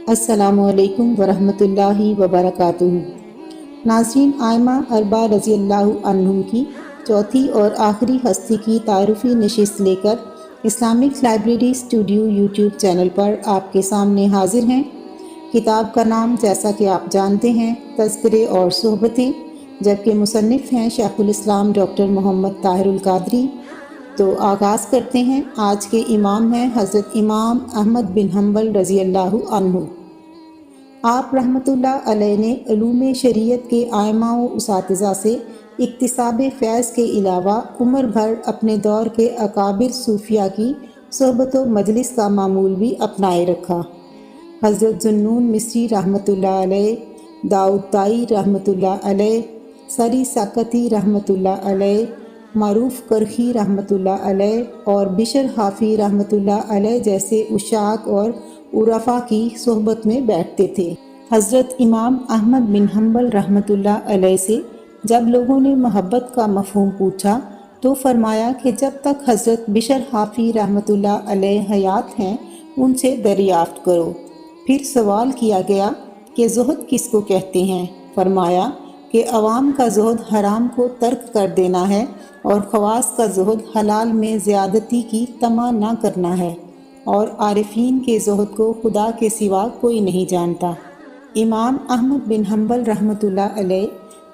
अस्सलामु अलैकुम वरहमतुल्लाहि वबरकातुहू। नाज़रीन, आयमा अरबा रज़ी अल्लाह अन्हुम की चौथी और आखिरी हस्ती की तारुफ़ी नशिस्त लेकर Islamic library studio YouTube channel पर आपके सामने हाजिर हैं। किताब का नाम जैसा कि आप जानते हैं तज़किरे और सोहबतें, जबकि मुसन्निफ़ हैं शेखुल इस्लाम डॉक्टर मोहम्मद ताहिरुल कादरी। तो आगाज़ करते हैं। आज के इमाम हैं हज़रत इमाम अहमद बिन हम्बल रज़ी अल्लाह अन्हु। आप रहमतुल्लाह अलैह ने उलूम शरीयत के आइमा व उसातिज़ा से इक्तिसाब फैज़ के अलावा उम्र भर अपने दौर के अकाबिर सूफिया की सोहबत व मजलिस का मामूल भी अपनाए रखा। हज़रत जुन्नून मिस्री रहमतुल्लाह अलैह, दाऊद ताई रहमतुल्लाह अलैह, सरी साकती रहमतुल्लाह अलैह, मारूफ करखी रहमतुल्लाह अलैह और बिशर हाफ़ी रहमतुल्लाह अलैह जैसे उशाक और उरफा की सोहबत में बैठते थे। हज़रत इमाम अहमद बिन हम्बल रहमतुल्लाह अलैह से जब लोगों ने मोहब्बत का मफ़हूम पूछा तो फरमाया कि जब तक हज़रत बिशर हाफ़ी रहमतुल्लाह अलैह हयात हैं उनसे दरियाफ़्त करो। फिर सवाल किया गया कि ज़ुहद किसको कहते हैं। फरमाया कि अवाम का ज़ुहद हराम को तर्क कर देना है और ख़वास का ज़ुहद हलाल में ज़्यादती की तमा ना करना है, और आरिफीन के ज़ुहद को खुदा के सिवा कोई नहीं जानता। इमाम अहमद बिन हम्बल रहमतुल्लाह अलैह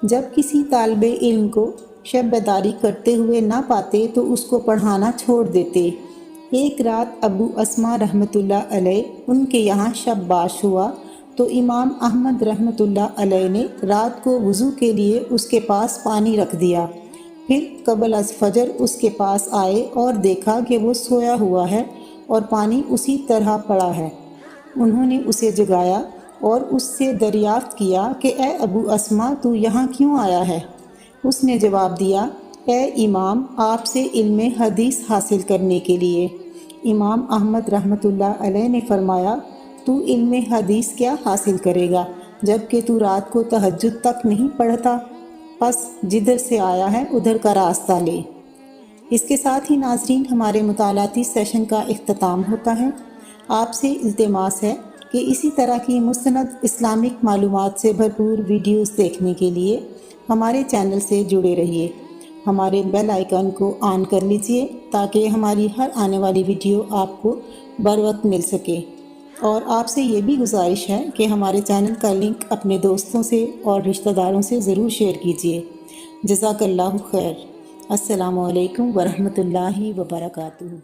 जब किसी तालिबे इल्म को शब बेदारी करते हुए ना पाते तो उसको पढ़ाना छोड़ देते। एक रात अबू अस्मा रहमतुल्लाह अलैह उनके यहाँ शब बाश हुआ तो इमाम अहमद रहमतुल्लाह अलैह ने रात को वज़ू के लिए उसके पास पानी रख दिया। फिर कबल अज़ फजर उसके पास आए और देखा कि वो सोया हुआ है और पानी उसी तरह पड़ा है। उन्होंने उसे जगाया और उससे दरियाफ़्त किया कि ए अबू अस्मा, तू यहाँ क्यों आया है? उसने जवाब दिया, ए इमाम, आपसे इल्म हदीस हासिल करने के लिए। इमाम अहमद रहमतुल्लाह अलैह ने फरमाया, तू इल्म हदीस क्या हासिल करेगा जबकि तू रात को तहज्जुद तक नहीं पढ़ता? बस जिधर से आया है उधर का रास्ता ले। इसके साथ ही नाज़रीन, हमारे मुतालाती सेशन का इख्तिताम होता है। आपसे इल्तिमास है कि इसी तरह की मुस्तनद इस्लामिक मालूमात से भरपूर वीडियोस देखने के लिए हमारे चैनल से जुड़े रहिए। हमारे बेल आइकन को ऑन कर लीजिए ताकि हमारी हर आने वाली वीडियो आपको बर वक्त मिल सके। और आपसे ये भी गुजारिश है कि हमारे चैनल का लिंक अपने दोस्तों से और रिश्तेदारों से ज़रूर शेयर कीजिए। जज़ाकल्लाहु खैर। अस्सलामु अलैकुम वरहमतुल्लाहि वबरकातुहू।